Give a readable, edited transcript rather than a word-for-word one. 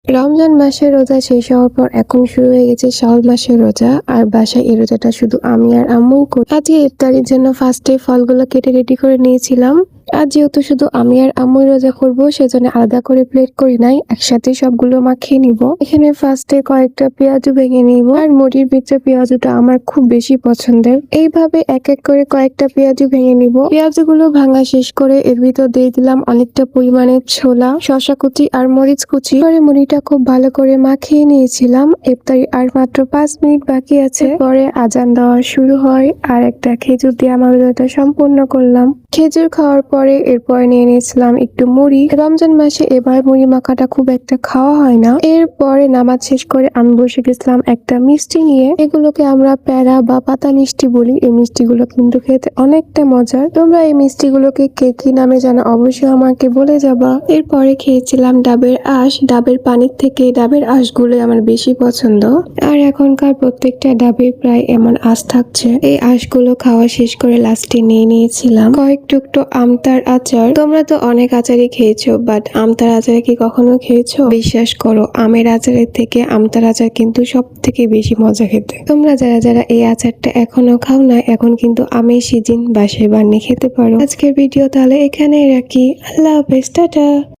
রমজান মাসের রোজা শেষ হওয়ার পর এখন শুরু হয়ে গেছে শাওয়াল মাসের রোজা। আর বাসায় এই রোজাটা শুধু আমি আর আম্মুই করি। আজকে ইফতারির জন্য ফার্স্টে ফলগুলো কেটে রেডি করে নিয়েছিলাম। আর যেহেতু শুধু আমি আর আম্মুই রোজা করবো, সেজন্য আলাদা করে প্লেট করি নাই, একসাথে সবগুলো মাখিয়ে নিব। এখানে ফার্স্টে কয়েকটা পেঁয়াজু ভেঙে নিব। আর মুড়ির ভিতরে পেঁয়াজুটা আমার খুব বেশি পছন্দের। এইভাবে এক এক করে কয়েকটা পেঁয়াজু ভেঙে নিব। পেঁয়াজুগুলো ভাঙা শেষ করে এর ভিতর দিয়ে দিলাম অনেকটা পরিমাণে ছোলা, শসা কুচি আর মরিচ কুচি। পরে মুড়িটা খুব ভালো করে মাখিয়ে নিয়েছিলাম। ইফতারি আর মাত্র 5 মিনিট বাকি আছে। পরে আজান দেওয়া শুরু হয় আর একটা খেজুর দিয়ে আমার রোজাটা সম্পূর্ণ করলাম। খেজুর খাওয়ার পরে এরপরে নিয়ে নিয়েছিলাম একটু মুড়ি। রমজান মাসে এবার মুড়ি মাখাটা খুব একটা খাওয়া হয় না। এরপরে নামাজ শেষ করে আমি বসে গেছিলাম একটা মিষ্টি নিয়ে। এগুলোকে আমরা প্যারা বা পাতা মিষ্টি বলি। এই মিষ্টিগুলো কিন্তু খেতে অনেকটা মজার। তোমরা এই মিষ্টিগুলোকে কে কি নামে জানো অবশ্যই আমাকে বলে যাবা। এরপরে খেয়েছিলাম ডাবের আঁশ। ডাবের পানির থেকে ডাবের আঁশগুলো আমার বেশি পছন্দ। আর এখনকার প্রত্যেকটা ডাবে প্রায় এমন আঁশ থাকছে। এই আঁশগুলো খাওয়া শেষ করে লাস্টে নিয়ে নিয়েছিলাম কয়েক টুকটো আমতার আচার। তোমরা তো অনেক আচারই খেয়েছো, বাট আমতার আচার কি কখনো খেয়েছো? বিশ্বাস করো, আমের আচারের থেকে আমতার আচার কিন্তু সব থেকে বেশি মজা খেতে। তোমরা যারা যারা এই আচারটা এখনো খাও না, এখন কিন্তু আমের সিজন, বাসায় বানিয়ে খেতে পারো। আজকের ভিডিও তাহলে এখানেই রাখি। আল্লাহ হাফেজ, টাটা।